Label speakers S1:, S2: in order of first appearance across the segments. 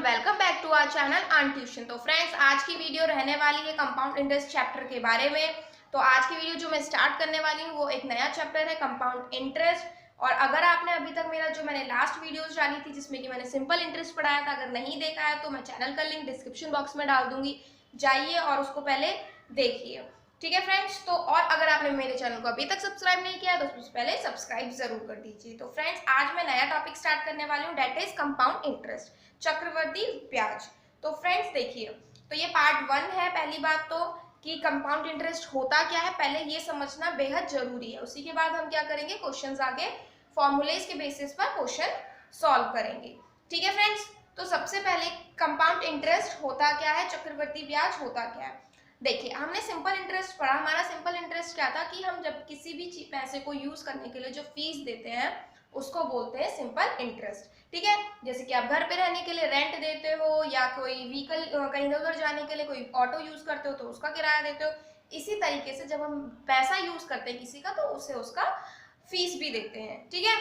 S1: Welcome back to our channel earn tuition. तो friends, आज की वीडियो रहने वाली है कंपाउंड इंटरेस्ट चैप्टर के बारे में। तो आज की वीडियो जो मैं स्टार्ट करने वाली हूँ वो एक नया चैप्टर है कंपाउंड इंटरेस्ट। और अगर आपने अभी तक मेरा जो मैंने लास्ट वीडियोस डाली थी जिसमें कि मैंने सिंपल इंटरेस्ट पढ़ाया था, अगर नहीं देखा है तो मैं चैनल का लिंक डिस्क्रिप्शन बॉक्स में डाल दूंगी, जाइए और उसको पहले देखिए। ठीक है फ्रेंड्स, तो और अगर आपने मेरे चैनल को अभी तक सब्सक्राइब नहीं किया तो सबसे पहले सब्सक्राइब जरूर कर दीजिए। तो फ्रेंड्स, आज मैं नया टॉपिक स्टार्ट करने वाली हूँ, डेट इज कंपाउंड इंटरेस्ट, चक्रवर्ती ब्याज। तो फ्रेंड्स देखिए, तो ये पार्ट 1 है। पहली बात तो कि कंपाउंड इंटरेस्ट होता क्या है, पहले ये समझना बेहद जरूरी है। उसी के बाद हम क्या करेंगे, क्वेश्चंस आगे फॉर्मूलेज के बेसिस पर क्वेश्चन सॉल्व करेंगे। ठीक है फ्रेंड्स, तो सबसे पहले कंपाउंड इंटरेस्ट होता क्या है, चक्रवर्ती ब्याज होता क्या है। देखिए, हमने सिंपल इंटरेस्ट पढ़ा। हमारा सिंपल इंटरेस्ट क्या था कि हम जब किसी भी पैसे को यूज करने के लिए जो फीस देते हैं उसको बोलते हैं सिंपल इंटरेस्ट। ठीक है, जैसे कि आप घर पे रहने के लिए रेंट देते हो, या कोई व्हीकल कहीं इधर उधर जाने के लिए कोई ऑटो यूज करते हो तो उसका किराया देते हो। इसी तरीके से जब हम पैसा यूज करते हैं किसी का तो उसे उसका फीस भी देते हैं। ठीक है,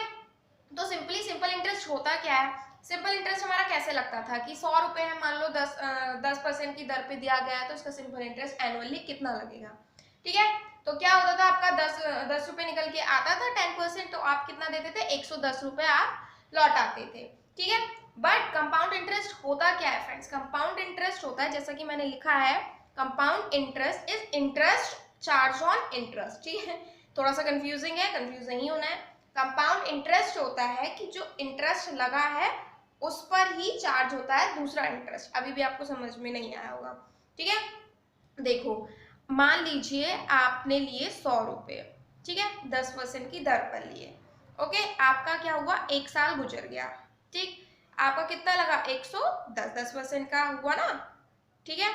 S1: तो सिंपली सिंपल इंटरेस्ट होता क्या है। सिंपल इंटरेस्ट हमारा कैसे लगता था कि 100 रुपए है, मान लो 10% की दर पे दिया गया है, तो इसका सिंपल इंटरेस्ट एनुअली कितना लगेगा। ठीक है, तो क्या होता था, आपका 10 रुपए निकल के आता था 10%, तो आप कितना देते थे, 110 रुपए आप लौटाते थे। ठीक है, बट कंपाउंड इंटरेस्ट होता क्या है फ्रेंड्स, कंपाउंड इंटरेस्ट होता है जैसा कि मैंने लिखा है, compound interest is interest charge on interest. ठीक है, थोड़ा सा कंफ्यूजिंग है, कंफ्यूज नहीं होना है। कंपाउंड इंटरेस्ट होता है कि जो इंटरेस्ट लगा है उस पर ही चार्ज होता है दूसरा इंटरेस्ट। अभी भी आपको समझ में नहीं आया होगा। ठीक है, देखो, मान लीजिए आपने लिए 100 रुपए, ठीक है, 10% की दर पर लिए। ओके, आपका क्या हुआ, 1 साल गुजर गया। ठीक, आपका कितना लगा, 110, 10% का हुआ ना। ठीक है,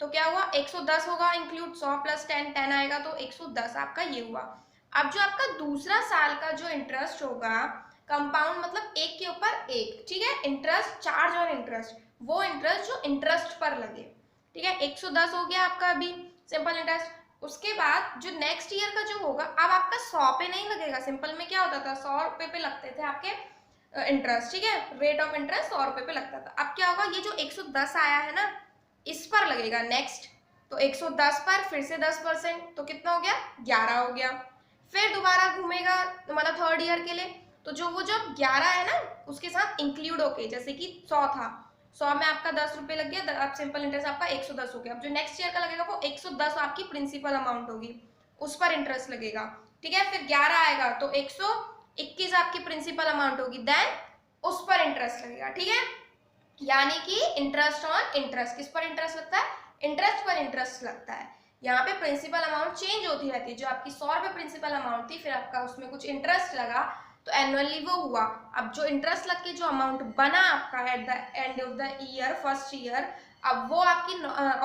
S1: तो क्या हुआ, 110 होगा, इंक्लूड 100 प्लस 10 आएगा, तो 110 आपका ये हुआ। अब जो आपका दूसरा साल का जो इंटरेस्ट होगा, कंपाउंड मतलब एक के ऊपर एक, ठीक है, इंटरेस्ट चार्ज और इंटरेस्ट, वो इंटरेस्ट जो इंटरेस्ट पर लगे। ठीक है, 110 हो गया आपका अभी सिंपल इंटरेस्ट। उसके बाद जो नेक्स्ट ईयर का जो होगा, अब आपका 100 पे नहीं लगेगा। सिंपल में क्या होता था, 100 रुपए पे लगते थे आपके इंटरेस्ट। ठीक है, रेट ऑफ इंटरेस्ट 100 रुपए पे लगता था। अब क्या होगा, ये जो 110 आया है ना, इस पर लगेगा नेक्स्ट, तो 110 पर फिर से 10%, तो कितना हो गया, 11 हो गया। फिर दोबारा घूमेगा, तो मतलब थर्ड ईयर के लिए, तो जो वो जब 11 है ना उसके साथ इंक्लूड होके, जैसे कि 100 था, 100 में आपका 10 रुपए लग गया, अब सिंपल इंटरेस्ट आपका 110 हो गया। अब जो नेक्स्ट ईयर का लगेगा वो 110 आपकी प्रिंसिपल अमाउंट होगी, उस पर इंटरेस्ट लगेगा। ठीक है, फिर 11 आएगा तो 121 आपकी प्रिंसिपल अमाउंट होगी, देन उस पर इंटरेस्ट लगेगा। ठीक है, यानी कि इंटरेस्ट ऑन इंटरेस्ट, किस पर इंटरेस्ट लगता है, इंटरेस्ट पर इंटरेस्ट लगता है। यहाँ पे प्रिंसिपल अमाउंट चेंज होती रहती है। जो आपकी 100 रुपए प्रिंसिपल अमाउंट थी, फिर आपका उसमें कुछ इंटरेस्ट लगा तो एनुअली वो हुआ। अब जो इंटरेस्ट लग के जो अमाउंट बना आपका at the end of the year, first year, अब वो आपकी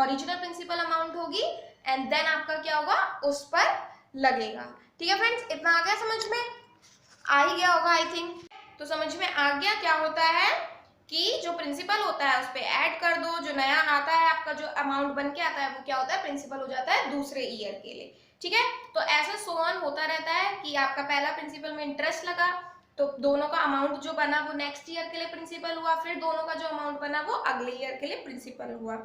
S1: ओरिजिनल प्रिंसिपल अमाउंट होगी, एंड देन आपका क्या होगा, उस पर लगेगा। ठीक है फ्रेंड्स, इतना आ गया समझ में, आ ही गया होगा आई थिंक। तो समझ में आ गया क्या होता है कि जो प्रिंसिपल होता है उस पर ऐड कर दो, जो नया आता है आपका जो अमाउंट बन के आता है वो क्या होता है, प्रिंसिपल हो जाता है दूसरे ईयर के लिए। ठीक है, तो ऐसा सो ऑन होता रहता है कि आपका पहला प्रिंसिपल में इंटरेस्ट लगा तो दोनों का अमाउंट जो बना वो नेक्स्ट ईयर के लिए प्रिंसिपल हुआ, फिर दोनों का जो अमाउंट बना वो अगले ईयर के लिए प्रिंसिपल हुआ।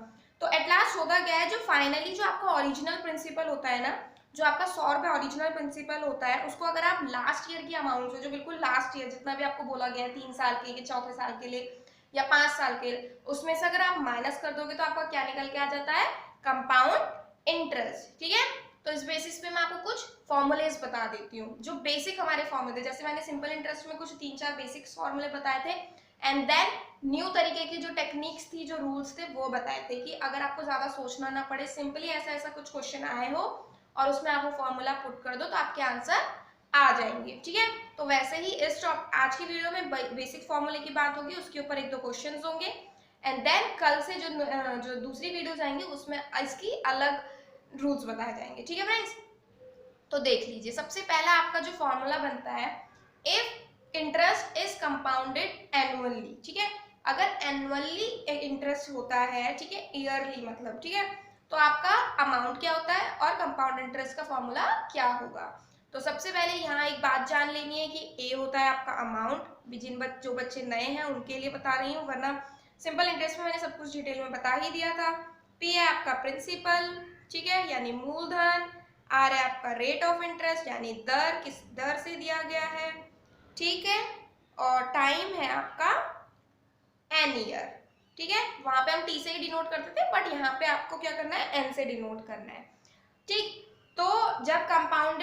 S1: तो एट लास्ट होगा क्या है, जो फाइनली जो आपका ओरिजिनल प्रिंसिपल होता है ना, जो आपका 100 रुपए ओरिजिनल प्रिंसिपल होता है, उसको अगर आप लास्ट ईयर की अमाउंट से, जो बिल्कुल लास्ट ईयर जितना भी आपको बोला गया है, 3 साल के लिए, चौथे साल के लिए या 5 साल के, उसमें से अगर आप माइनस कर दोगे तो आपका क्या निकल के आ जाता है, कंपाउंड इंटरेस्ट। ठीक है, तो इस बेसिस पे मैं आपको कुछ फॉर्मूलेज बता देती हूँ, जो बेसिक हमारे फॉर्मूले, जैसे मैंने सिंपल इंटरेस्ट में कुछ 3-4 बेसिक फॉर्मूले बताए थे, एंड देन न्यू तरीके की जो टेक्निक्स थी, जो रूल्स थे, वो बताए थे कि अगर आपको ज्यादा सोचना ना पड़े, सिंपली ऐसा ऐसा कुछ क्वेश्चन आए हो और उसमें आप वो फॉर्मूला पुट कर दो तो आपके आंसर आ जाएंगे। ठीक है, तो वैसे ही इस आज की वीडियो में बेसिक फॉर्मूले की बात होगी, उसके ऊपर 1-2 क्वेश्चंस होंगे, एंड देन कल से जो दूसरी वीडियोस आएंगी उसमें इसकी अलग रूल्स बताए जाएंगे। ठीक है फ्रेंड्स, तो देख लीजिए, सबसे पहला आपका जो फॉर्मूला बनता है, if interest is compounded annually. ठीक है, अगर एनुअली इंटरेस्ट होता है, ठीक है, ईयरली मतलब, ठीक है, तो आपका अमाउंट क्या होता है और कंपाउंड इंटरेस्ट का फॉर्मूला क्या होगा। तो सबसे पहले यहाँ एक बात जान लेनी है कि ए होता है आपका अमाउंट, जो बच्चे नए हैं उनके लिए बता रही हूँ, वरना सिंपल इंटरेस्ट में मैंने सब कुछ डिटेल में बता ही दिया था। पी है आपका प्रिंसिपल, ठीक है, यानी मूलधन। आर है आपका रेट ऑफ इंटरेस्ट, यानी दर, किस दर से दिया गया है, ठीक है। और टाइम है आपका एन ईयर, ठीक है। वहां पे हम टी से ही डिनोट करते थे, बट यहाँ पे आपको क्या करना है, एन से डिनोट करना है, ठीक। तो जब कंपाउंड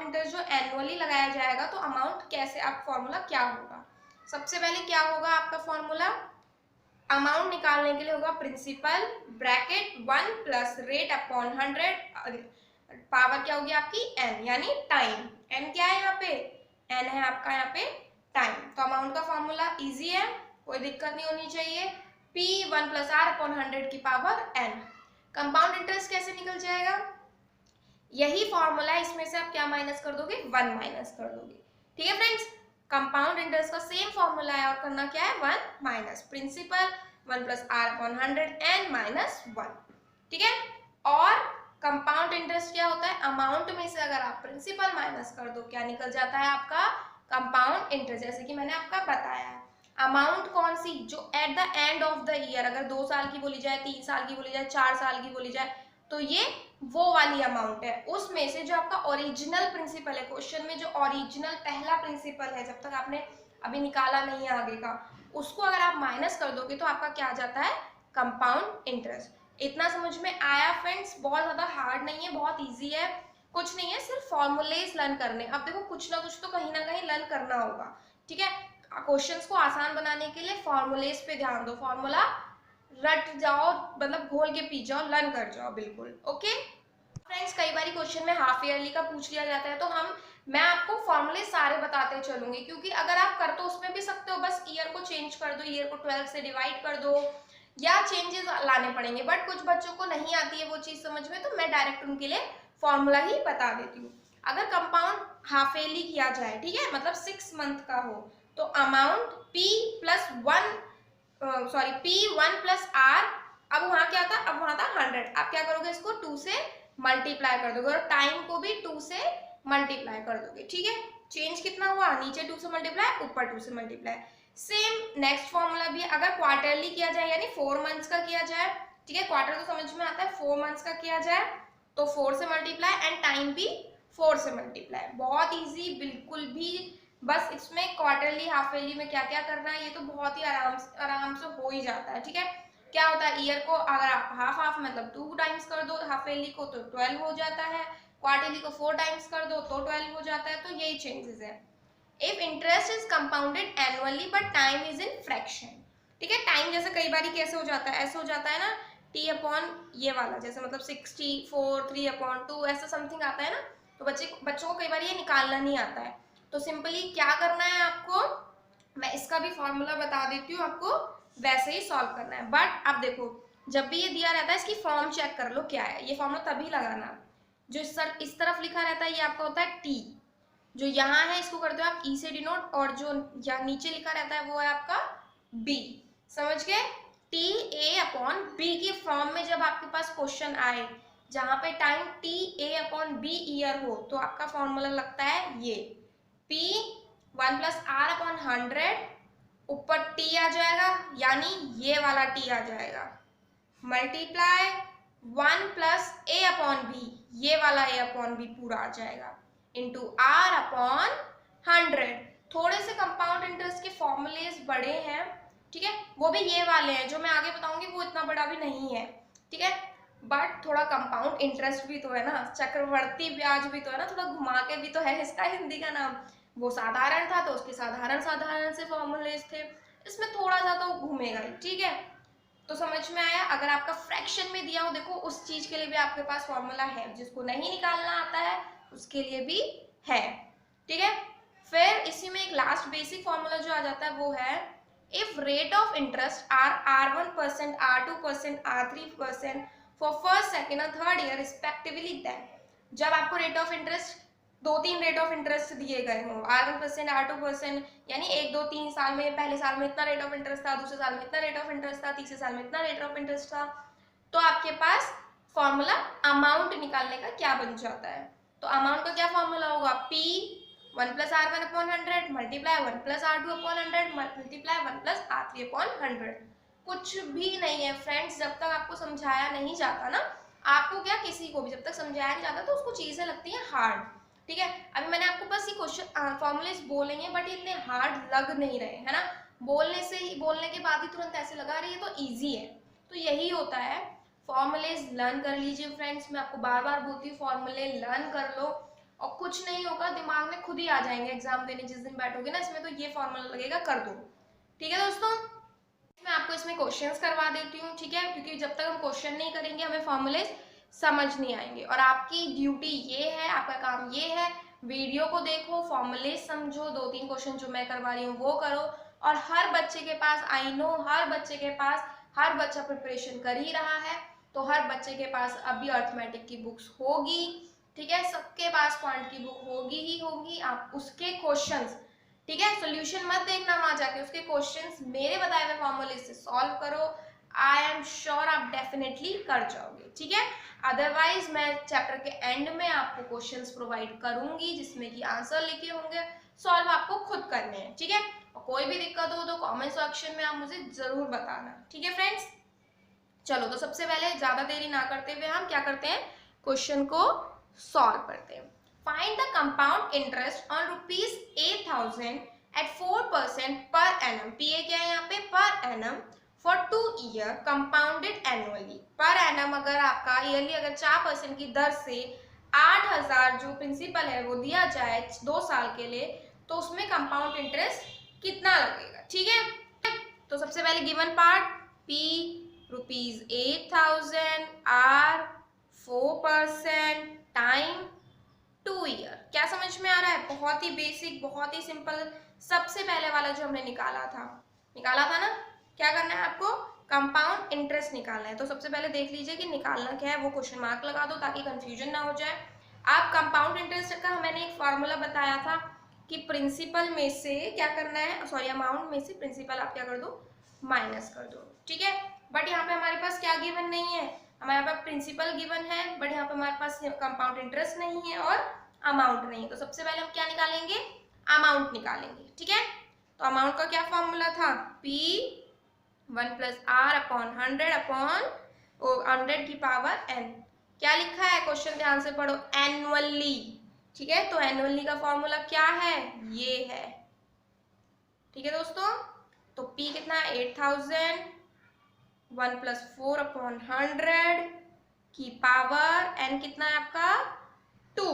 S1: इंटरेस्ट जो एनुअली लगाया जाएगा तो अमाउंट कैसे, आप फॉर्मूला क्या होगा, सबसे पहले क्या होगा आपका फॉर्मूला, अमाउंट निकालने के लिए होगा principal bracket 1 plus rate upon 100, power क्या होगी आपकी एन, यानी टाइम। एन क्या है यहाँ पे, एन है आपका यहाँ पे टाइम। तो अमाउंट का फॉर्मूला इजी है, कोई दिक्कत नहीं होनी चाहिए, P 1 प्लस आर अपॉन 100 की पावर n। कंपाउंड इंटरेस्ट कैसे निकल जाएगा, यही फॉर्मूला है, इसमें से आप क्या माइनस कर दोगे, 1 माइनस कर दोगे, ठीक है फ्रेंड्स। कंपाउंड इंटरेस्ट का सेम फॉर्मूला है और करना क्या है, 1 minus principal 1 plus R upon 100 n minus 1, ठीक है। और कंपाउंड इंटरेस्ट क्या होता है, अमाउंट में से अगर आप प्रिंसिपल माइनस कर दो क्या निकल जाता है आपका कंपाउंड इंटरेस्ट, जैसे कि मैंने आपका बताया है। अमाउंट कौन सी, जो at the end of the year, अगर 2 साल की बोली जाए, 3 साल की बोली जाए, 4 साल की बोली जाए, तो ये वो वाली अमाउंट है। उसमें से जो आपका ओरिजिनल प्रिंसिपल है, क्वेश्चन में जो ओरिजिनल पहला प्रिंसिपल है, जब तक आपने अभी निकाला नहीं आगे का, उसको अगर आप माइनस कर दोगे तो आपका क्या आ जाता है, कंपाउंड इंटरेस्ट। इतना समझ में आया फ्रेंड्स, बहुत ज्यादा हार्ड नहीं है, बहुत ईजी है, कुछ नहीं है, सिर्फ फॉर्मूलेज लर्न करने। अब देखो कुछ ना कुछ तो कहीं ना कहीं लर्न करना होगा, ठीक है। क्वेश्चंस को आसान बनाने के लिए फॉर्मूलेज पे ध्यान दो, फॉर्मूला रट जाओ, मतलब घोल के पी जाओ, लर्न कर जाओ बिल्कुल, ओके फ्रेंड्स। कई बार क्वेश्चन में हाफ ईयरली का पूछ लिया जाता है, तो मैं आपको फॉर्मूले सारे बताते चलूंगी, क्योंकि अगर आप कर तो उसमें भी सकते हो, बस ईयर को चेंज कर दो, ईयर को 12 से डिवाइड कर दो, या चेंजेस लाने पड़ेंगे, बट कुछ बच्चों को नहीं आती है वो चीज समझ में, तो मैं डायरेक्ट उनके लिए फॉर्मूला ही बता देती हूँ। अगर कंपाउंड हाफ ईयरली किया जाए, ठीक है, मतलब 6 मंथ का हो, तो amount P plus 1 sorry P1 plus R, अब वहां क्या था, अब वहां था 100, आप क्या करोगे, इसको 2 से मल्टीप्लाई कर दोगे और टाइम को भी 2 से मल्टीप्लाई कर दोगे, ठीक है। चेंज कितना हुआ, नीचे 2 से मल्टीप्लाई, ऊपर 2 से मल्टीप्लाई। सेम नेक्स्ट फॉर्मूला भी है, अगर क्वार्टरली किया जाए, यानी 4 मंथ्स का किया जाए, ठीक है, क्वार्टर तो समझ में आता है, 4 मंथ्स का किया जाए तो 4 से मल्टीप्लाई एंड टाइम भी 4 से मल्टीप्लाई, बहुत इजी बिल्कुल भी। बस इसमें क्वार्टरली हाफ ईयरली में क्या क्या करना है, ये तो बहुत ही आराम से हो ही जाता है, ठीक है। क्या होता है, ईयर को अगर आप हाफ हाफ मतलब 2 टाइम्स कर दो हाफ ईयरली को तो 12 हो जाता है, क्वार्टरली को 4 टाइम्स कर दो तो 12 हो जाता है, तो यही चेंजेस है। If interest is compounded annually but time is in fraction, ठीक है। टाइम जैसे कई बार कैसे हो जाता है, ऐसे हो जाता है ना, t अपॉन ये वाला, जैसे मतलब 64 3 अपॉन 2 ऐसा समथिंग आता है ना, तो बच्चों को कई बार ये निकालना नहीं आता है, तो सिंपली क्या करना है आपको, मैं इसका भी फॉर्मूला बता देती हूँ, आपको वैसे ही सॉल्व करना है। बट अब देखो, जब भी ये दिया रहता है इसकी फॉर्म चेक कर लो क्या है, ये फॉर्मूला तभी लगाना, जो इस तरफ लिखा रहता है ये आपका होता है t, जो यहाँ है इसको करते हो आप e से डिनोट, और जो यहाँ नीचे लिखा रहता है वो है आपका b, समझ गए। टी ए अपॉन बी की फॉर्म में जब आपके पास क्वेश्चन आए जहां पे time T A upon B year हो, तो आपका फॉर्मूला लगता है ये P 1 प्लस आर अपॉन 100, ऊपर T आ जाएगा, यानी ये वाला T आ जाएगा, मल्टीप्लाई 1 प्लस ए अपॉन बी, ये वाला ए अपॉन बी पूरा आ जाएगा, इंटू आर अपॉन 100। थोड़े से कंपाउंड इंटरेस्ट के फॉर्मूलेज बड़े हैं, ठीक है, वो भी ये वाले हैं, जो मैं आगे बताऊंगी वो इतना बड़ा भी नहीं है, ठीक है, बट थोड़ा कंपाउंड इंटरेस्ट भी तो है ना, चक्रवर्ती ब्याज भी तो है ना, थोड़ा घुमा के भी तो है इसका हिंदी का नाम, वो साधारण था तो उसके साधारण से फॉर्मूलेज थे, इसमें थोड़ा सा तो घूमेगा ही, ठीक है। तो समझ में आया। अगर आपका फ्रैक्शन में दिया हो, देखो उस चीज के लिए भी आपके पास फॉर्मूला है, जिसको नहीं निकालना आता है उसके लिए भी है, ठीक है। फिर इसी में एक लास्ट बेसिक फॉर्मूला जो आ जाता है वो है, if rate of interest R R1%, R2%, R3% for first second और थर्ड ईयर रिस्पेक्टिवली, देन जब आपको rate of interest 2-3 rate of interest दिए गए हों, R1%, R2%, यानी 1-2-3 साल में, पहले साल में इतना रेट ऑफ इंटरेस्ट था, दूसरे साल में इतना रेट ऑफ इंटरेस्ट था, तीसरे साल में इतना रेट ऑफ इंटरेस्ट था, तो आपके पास फॉर्मूला अमाउंट निकालने का क्या बन जाता है, तो अमाउंट का क्या फॉर्मूला होगा, P 1 plus R1 upon 100 multiply 1 plus R2 upon 100 multiply 1 plus R3 upon 100, कुछ भी नहीं है फ्रेंड्स। जब तक आपको समझाया नहीं जाता ना, आपको क्या, किसी को भी जब तक समझाया नहीं जाता तो उसको चीजें लगती हैं हार्ड। ठीक है, अभी मैंने आपको बस ये क्वेश्चन फॉर्मूलेस बोलेंगे, बट ये इतने हार्ड लग नहीं रहे, है ना। बोलने से ही, बोलने के बाद ही तुरंत ऐसे लगा रही है तो ईजी है। तो यही होता है, फॉर्मूलेज लर्न कर लीजिए फ्रेंड्स। मैं आपको बार बार बोलती हूँ फॉर्मूले लर्न कर लो, और कुछ नहीं होगा, दिमाग में खुद ही आ जाएंगे। एग्जाम देने जिस दिन बैठोगे ना, इसमें तो ये फॉर्मूला लगेगा, कर दो। ठीक है दोस्तों, मैं आपको इसमें क्वेश्चंस करवा देती हूँ, ठीक है, क्योंकि जब तक हम क्वेश्चन नहीं करेंगे हमें फॉर्मूले समझ नहीं आएंगे। और आपकी ड्यूटी ये है, आपका काम ये है, वीडियो को देखो, फॉर्मूले समझो, 2-3 क्वेश्चन जो मैं करवा रही हूँ वो करो। और हर बच्चे के पास, आई नो हर बच्चे के पास, हर बच्चा प्रिपरेशन कर ही रहा है, तो हर बच्चे के पास अभी अर्थमेटिक की बुक्स होगी। ठीक है, सबके पास क्वांट की बुक होगी ही होगी। आप उसके क्वेश्चंस, ठीक है, सॉल्यूशन मत देखना वहां जाके, उसके क्वेश्चंस मेरे बताए हुए फॉर्मूले से सॉल्व करो। आई एम श्योर आप डेफिनेटली कर जाओगे। ठीक है, अदरवाइज मैं चैप्टर के एंड में आपको क्वेश्चंस प्रोवाइड करूंगी जिसमें कि आंसर लिखे होंगे, सॉल्व आपको खुद करने हैं। ठीक है, और कोई भी दिक्कत हो तो कमेंट सेक्शन में आप मुझे जरूर बताना। ठीक है फ्रेंड्स, चलो तो सबसे पहले ज्यादा देरी ना करते हुए हम क्या करते हैं, क्वेश्चन को सॉल्व करते हैं। Find the compound interest on ₹8,000 at 4% per annum। पीए क्या है यहाँ पे, per annum, for 2 year compounded annually. Per annum अगर आपका ईयरली अगर 4% की दर से 8,000 जो प्रिंसिपल है वो दिया जाए 2 साल के लिए, तो उसमें कंपाउंड इंटरेस्ट कितना लगेगा। ठीक है, तो सबसे पहले given part, P ₹8,000 R 4% time 2 year. क्या समझ में आ रहा है, बहुत ही बेसिक, बहुत ही सिंपल। सबसे पहले वाला जो हमने निकाला था ना, क्या करना है आपको, कंपाउंड इंटरेस्ट निकालना है। तो सबसे पहले देख लीजिए कि निकालना क्या है, वो क्वेश्चन मार्क लगा दो ताकि कंफ्यूजन ना हो जाए। आप कंपाउंड इंटरेस्ट का मैंने एक फॉर्मूला बताया था कि प्रिंसिपल में से क्या करना है, सॉरी अमाउंट में से प्रिंसिपल आप क्या कर दो, माइनस कर दो। ठीक है, बट यहाँ पे हमारे पास क्या गिवन नहीं है, हमारे पास प्रिंसिपल गिवन है, बट यहाँ पे हमारे पास कंपाउंड इंटरेस्ट नहीं है और अमाउंट नहीं है। तो सबसे पहले हम क्या निकालेंगे, अमाउंट निकालेंगे। ठीक है, तो अमाउंट का क्या फॉर्मूला था, P 1 + R/100 की पावर n। क्या लिखा है क्वेश्चन, ध्यान से पढ़ो, एनुअली। ठीक है, तो एनुअली का फॉर्मूला क्या है, ये है। ठीक है दोस्तों, तो P कितना है 8,000, 1 + 4/100 की पावर n कितना है आपका 2।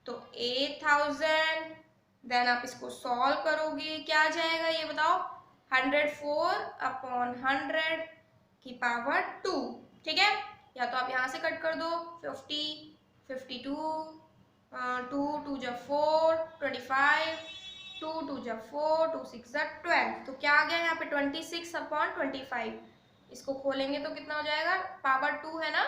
S1: तो 8,000, देन आप इसको सॉल्व करोगे, क्या आ जाएगा ये बताओ, 104/100 की पावर 2। ठीक है, या तो आप यहाँ से कट कर दो, 50, 52, 2 2 जा 4, 25, 2 2 जा 4, 2 6 जा 12। तो क्या आ गया यहाँ पे 26/25। इसको खोलेंगे तो कितना हो जाएगा, पावर 2 है ना,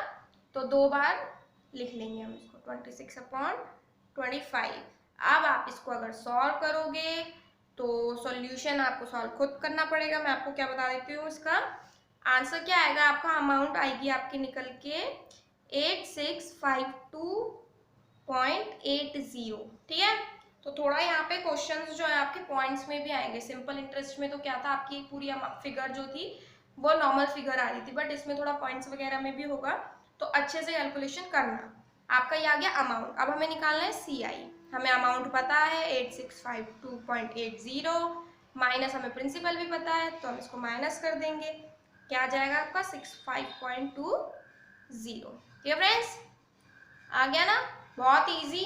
S1: तो 2 बार लिख लेंगे हम इसको, 26/25। अब आप इसको अगर सॉल्व करोगे तो सॉल्यूशन आपको सॉल्व खुद करना पड़ेगा। मैं आपको क्या बता देती हूँ, इसका आंसर क्या आएगा, आपका अमाउंट आएगी आपकी निकल के 8652.80। ठीक है, तो थोड़ा यहाँ पे क्वेश्चंस जो है आपके पॉइंट्स में भी आएंगे। सिंपल इंटरेस्ट में तो क्या था, आपकी पूरी फिगर जो थी वो नॉर्मल फिगर आ रही थी, बट इसमें थोड़ा पॉइंट्स वगैरह में भी होगा, तो अच्छे से कैलकुलेशन करना। आपका ये आ गया अमाउंट। अब हमें निकालना है CI। हमें अमाउंट पता है 8652.80, माइनस हमें प्रिंसिपल भी पता है, तो हम इसको माइनस कर देंगे, क्या आ जाएगा आपका 65.20। ठीक है फ्रेंड्स, आ गया ना, बहुत इजी।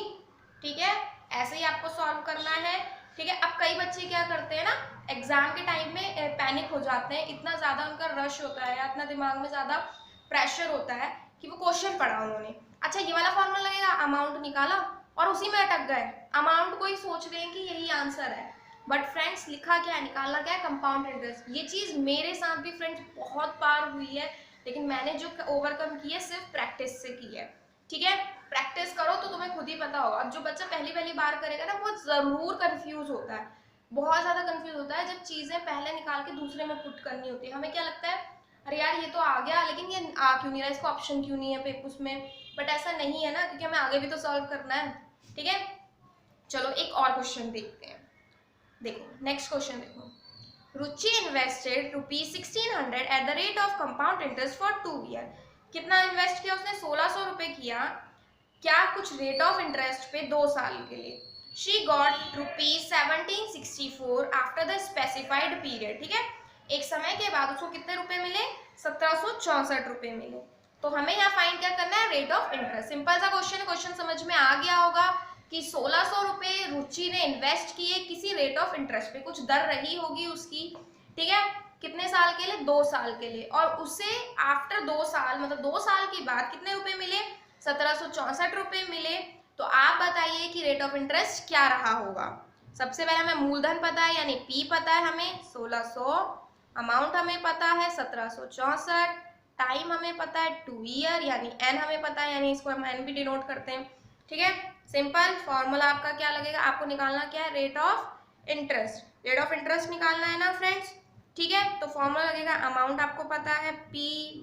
S1: ठीक है, ऐसे ही आपको सॉल्व करना है। ठीक है, अब कई बच्चे क्या करते हैं ना, एग्जाम के टाइम में पैनिक हो जाते हैं, इतना ज़्यादा उनका रश होता है या इतना दिमाग में ज़्यादा प्रेशर होता है कि वो क्वेश्चन पढ़ा उन्होंने, अच्छा ये वाला फॉर्मूला लगेगा, अमाउंट निकाला और उसी में अटक गए, अमाउंट को ही सोच रहे हैं कि यही आंसर है। बट फ्रेंड्स लिखा क्या है, निकालना क्या है, कंपाउंड इंटरेस्ट। ये चीज़ मेरे साथ भी फ्रेंड्स बहुत बार हुई है, लेकिन मैंने जो ओवरकम की है सिर्फ प्रैक्टिस से की है। ठीक है, प्रैक्टिस करो तो तुम्हें खुद ही पता होगा। अब जो बच्चा पहली बार करेगा ना, वो जरूर कंफ्यूज होता है, बहुत ज्यादा कंफ्यूज होता है जब चीजें पहले निकाल के दूसरे में पुट करनी होती है। हमें क्या लगता है, अरे यार ये तो आ गया, लेकिन ये आ क्यों नहीं रहा, इसको ऑप्शन क्यों नहीं है पेपर्स में, बट ऐसा नहीं है ना, क्योंकि हमें आगे भी तो सॉल्व करना है। ठीक है, चलो एक और क्वेश्चन देखते हैं। देखो नेक्स्ट क्वेश्चन देखो, Ruchi invested ₹1600 at the rate of compound interest for 2 year. कितना इन्वेस्ट किया उसने? 1600 रुपए किया, क्या? कुछ रेट ऑफ इंटरेस्ट पे 2 साल के लिए। She got ₹1764 after the specified period. ठीक है, एक समय के बाद उसको कितने रुपए मिले? 1764 रुपए मिले। तो हमें यहाँ फाइंड क्या करना है? Rate of interest. सिंपल सा क्वेश्चन है, क्वेश्चन समझ में आ गया होगा कि 1600 रुपए रुचि ने इन्वेस्ट किए किसी रेट ऑफ इंटरेस्ट पे, कुछ दर रही होगी उसकी। ठीक है, कितने साल के लिए? 2 साल के लिए। और उसे आफ्टर 2 साल, मतलब 2 साल के बाद कितने रुपए मिले? 1764 रुपए मिले। तो आप बताइए कि रेट ऑफ इंटरेस्ट क्या रहा होगा? सबसे पहले हमें मूलधन पता है यानी पी पता है हमें 1600, अमाउंट हमें पता है 1764, टाइम हमें पता है 2 ईयर यानी एन हमें पता है, यानी इसको हम एन भी डिनोट करते हैं। ठीक है, सिंपल फॉर्मूला आपका क्या लगेगा? आपको निकालना क्या है? Rate of interest. Rate of interest निकालना है ना फ्रेंड्स। ठीक है, तो फॉर्मूला लगेगा, अमाउंट आपको पता है P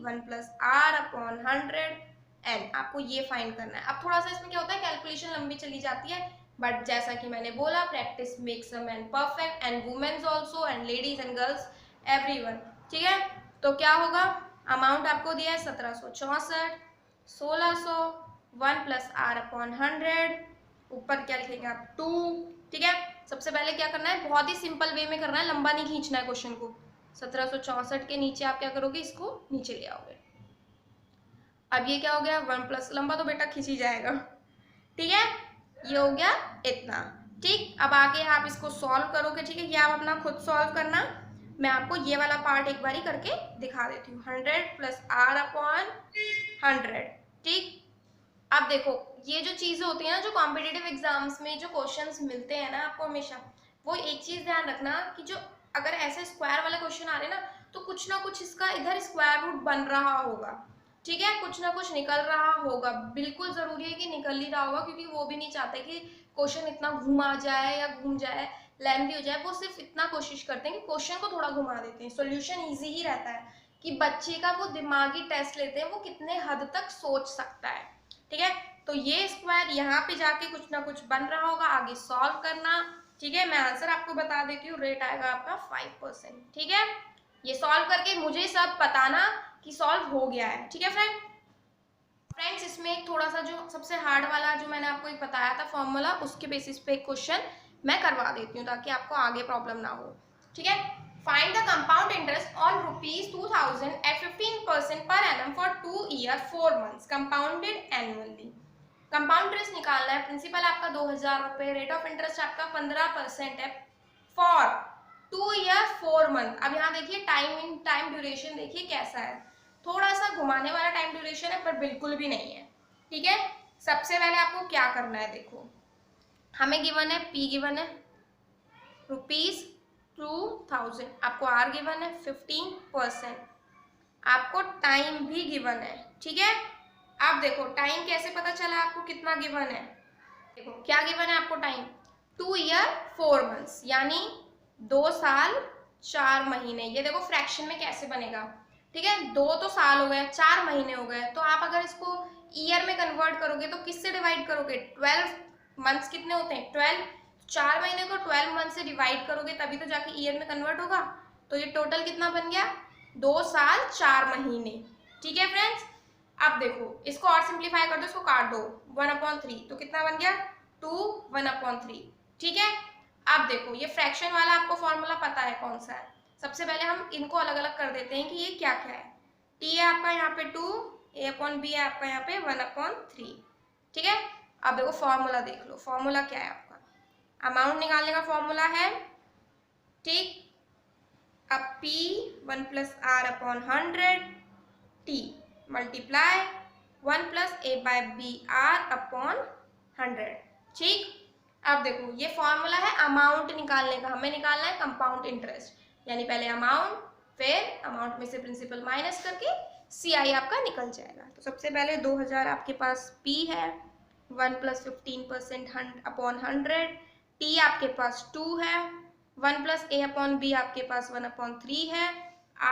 S1: 1 + R/100 N, आपको ये फाइंड करना है। अब थोड़ा सा इसमें क्या होता है, कैलकुलेशन लंबी चली जाती है, बट जैसा कि मैंने बोला, practice makes a man perfect, and women's also, and ladies and girls, everyone. ठीक है, तो क्या होगा? अमाउंट आपको दिया है 1764, 1600, 1 + R/100, ऊपर क्या लिखेंगे आप? 2। ठीक है, सबसे पहले क्या करना है? बहुत ही सिंपल वे में करना है, लंबा नहीं खींचना है क्वेश्चन को। 1764 के नीचे आप क्या करोगे? इसको नीचे ले आओगे। अब ये क्या हो गया? 1 + लंबा तो बेटा खींच ही जाएगा। ठीक है, ये हो गया इतना। ठीक, अब आगे आप इसको सॉल्व करोगे। ठीक है, ये आप अपना खुद सॉल्व करना, मैं आपको ये वाला पार्ट एक बारी करके दिखा देती हूँ। 100 + R/100। ठीक, अब देखो, ये जो चीजें होती है ना, जो कॉम्पिटिटिव एग्जाम्स में जो क्वेश्चंस मिलते हैं ना आपको हमेशा, वो एक चीज ध्यान रखना कि जो अगर ऐसे स्क्वायर वाले क्वेश्चन आ रहे हैं ना, तो कुछ ना कुछ इसका इधर स्क्वायर रूट बन रहा होगा। ठीक है, कुछ ना कुछ निकल रहा होगा, बिल्कुल जरूरी है कि निकल ही रहा होगा, क्योंकि वो भी नहीं चाहते कि क्वेश्चन इतना घुमा जाए या घूम जाए, लेंथी हो जाए। वो सिर्फ इतना कोशिश करते हैं कि क्वेश्चन को थोड़ा घुमा देते हैं, सोल्यूशन ईजी ही रहता है कि बच्चे का वो दिमागी टेस्ट लेते हैं, वो कितने हद तक सोच सकता है। ठीक है, तो ये स्क्वायर यहाँ पे जाके कुछ ना कुछ बन रहा होगा, आगे सॉल्व करना। ठीक है, मैं आंसर आपको बता देती हूँ, रेट आएगा आपका 5%। ठीक है, ये सॉल्व करके मुझे सब बताना कि सॉल्व हो गया है। ठीक है फ्रेंड्स, इसमें एक थोड़ा सा जो सबसे हार्ड वाला जो मैंने आपको एक बताया था फॉर्मूला, उसके बेसिस पे एक क्वेश्चन मैं करवा देती हूँ ताकि आपको आगे प्रॉब्लम ना हो। ठीक है, find the compound interest on ₹2000 at 15% per annum for 2 year 4 months compounded annually। Compound interest निकालना है, प्रिंसिपल आपका 2000 रुपए, रेट ऑफ इंटरेस्ट आपका 15% है, फॉर 2 ईयर 4 मंथ। अब यहाँ देखिए टाइम ड्यूरेशन देखिए कैसा है, थोड़ा सा घुमाने वाला टाइम ड्यूरेशन है, पर बिल्कुल भी नहीं है। ठीक है, सबसे पहले आपको क्या करना है, देखो हमें गिवन है P गिवन है ₹2000, आपको R गिवन है 15%, आपको टाइम भी गिवन है। ठीक है, अब देखो टाइम कैसे पता चला आपको कितना गिवन है? देखो क्या गिवन है आपको टाइम? 2 ईयर 4 मंथ्स, यानी 2 साल 4 महीने। ये देखो फ्रैक्शन में कैसे बनेगा। ठीक है, 2 तो साल हो गए, 4 महीने हो गए, तो आप अगर इसको ईयर में कन्वर्ट करोगे तो किससे डिवाइड करोगे? 12 मंथ्स कितने होते हैं? 12। 4 महीने को 12 मंथ से डिवाइड करोगे तभी तो जाके ईयर में कन्वर्ट होगा। तो ये टोटल कितना बन गया? 2 साल 4 महीने। ठीक है फ्रेंड्स, अब देखो इसको और सिंप्लीफाई कर दो, इसको काट दो, 1/3, तो कितना बन गया? 2 1/3। ठीक है, अब देखो ये फ्रैक्शन वाला आपको फॉर्मूला पता है कौन सा है। सबसे पहले हम इनको अलग अलग कर देते हैं कि ये क्या क्या है। टी है आपका यहाँ पे 2, A/B है आपका यहाँ पे 1/3। ठीक है, अब देखो फॉर्मूला देख लो, फॉर्मूला क्या है आपका? अमाउंट निकालने का फॉर्मूला है, ठीक, अब P 1 + R/100 T multiply 1 + A/BR/100। ठीक, अब देखो ये फॉर्मूला है अमाउंट निकालने का, हमें निकालना है कंपाउंड इंटरेस्ट, यानी पहले अमाउंट, फिर अमाउंट में से प्रिंसिपल माइनस करके CI आपका निकल जाएगा। तो सबसे पहले 2000 आपके पास P है, 1 + 15% T आपके पास 2 है, 1 + A/B आपके पास 1/3 है,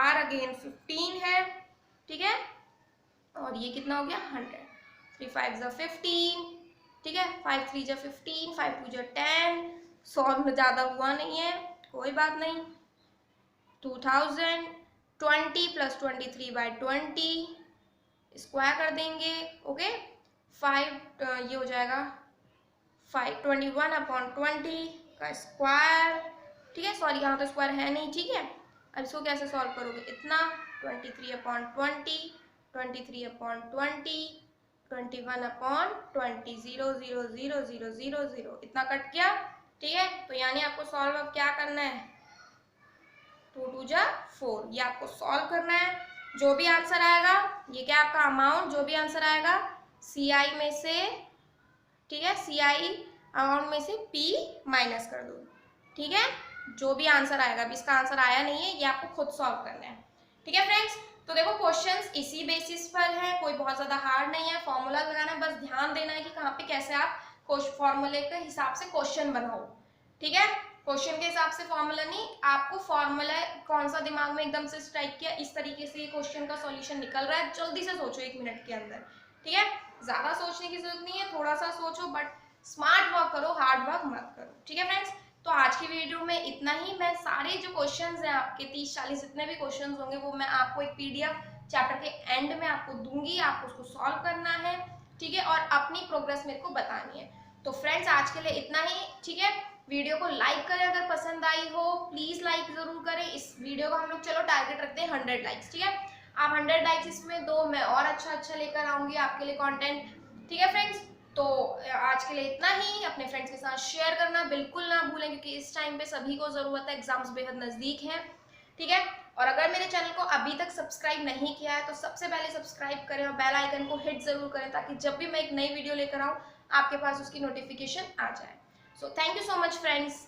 S1: R अगेन 15 है। ठीक है, और ये कितना हो गया? 100। 3 5 = 15। ठीक है, 5 3 = 15, 5 2 = 10। सॉल्व में ज़्यादा हुआ नहीं है, कोई बात नहीं। 2020 प्लस 23/20 स्क्वायर कर देंगे। ओके 5 ये हो जाएगा 521/20 का स्क्वायर। ठीक है, सॉरी यहाँ तो स्क्वायर है नहीं। ठीक है, अब इसको कैसे सॉल्व करोगे, इतना 23/20 23/20 21/20 0 0 0 0 0 0 इतना कट गया। ठीक है, तो यानी आपको सॉल्व अब क्या करना है, 2 2 जा 4, ये आपको सॉल्व करना है। जो भी आंसर आएगा, ये क्या आपका अमाउंट, जो भी आंसर आएगा CI में से, ठीक है, CI अमाउंट में से P माइनस कर दो। ठीक है, जो भी आंसर आएगा, अभी इसका आंसर आया नहीं है, ये आपको खुद सॉल्व करना है। ठीक है फ्रेंड्स, तो देखो क्वेश्चंस इसी बेसिस पर है, कोई बहुत ज्यादा हार्ड नहीं है, फॉर्मूला लगाना है, बस ध्यान देना है कि कहाँ पे कैसे आप फॉर्मूले के हिसाब से क्वेश्चन बनाओ। ठीक है, क्वेश्चन के हिसाब से फॉर्मूला नहीं, आपको फॉर्मूला कौन सा दिमाग में एकदम से स्ट्राइक किया, इस तरीके से ये क्वेश्चन का सॉल्यूशन निकल रहा है, जल्दी से सोचो 1 मिनट के अंदर। ठीक है, ज्यादा सोचने की जरूरत नहीं है, थोड़ा सा सोचो, बट स्मार्ट वर्क करो, हार्ड वर्क मत करो। ठीक है फ्रेंड्स, तो आज की वीडियो में इतना ही। मैं सारे जो क्वेश्चंस हैं आपके 30-40 जितने भी क्वेश्चंस होंगे वो मैं आपको एक PDF चैप्टर के एंड में आपको दूंगी, आपको उसको सॉल्व करना है। ठीक है, और अपनी प्रोग्रेस मेरे को बतानी है। तो फ्रेंड्स आज के लिए इतना ही। ठीक है, वीडियो को लाइक करें, अगर पसंद आई हो प्लीज लाइक जरूर करें इस वीडियो को। हम लोग चलो टारगेट रखते हैं 100 लाइक्स। ठीक है, आप 100 लाइक्स इसमें दो, मैं और अच्छा लेकर आऊंगी आपके लिए कंटेंट। ठीक है फ्रेंड्स, तो आज के लिए इतना ही। अपने फ्रेंड्स के साथ शेयर करना बिल्कुल ना भूलें, क्योंकि इस टाइम पे सभी को जरूरत है, एग्जाम्स बेहद नजदीक हैं। ठीक है, और अगर मेरे चैनल को अभी तक सब्सक्राइब नहीं किया है तो सबसे पहले सब्सक्राइब करें और बेल आइकन को हिट जरूर करें, ताकि जब भी मैं एक नई वीडियो लेकर आऊँ आपके पास उसकी नोटिफिकेशन आ जाए। So thank you so much friends.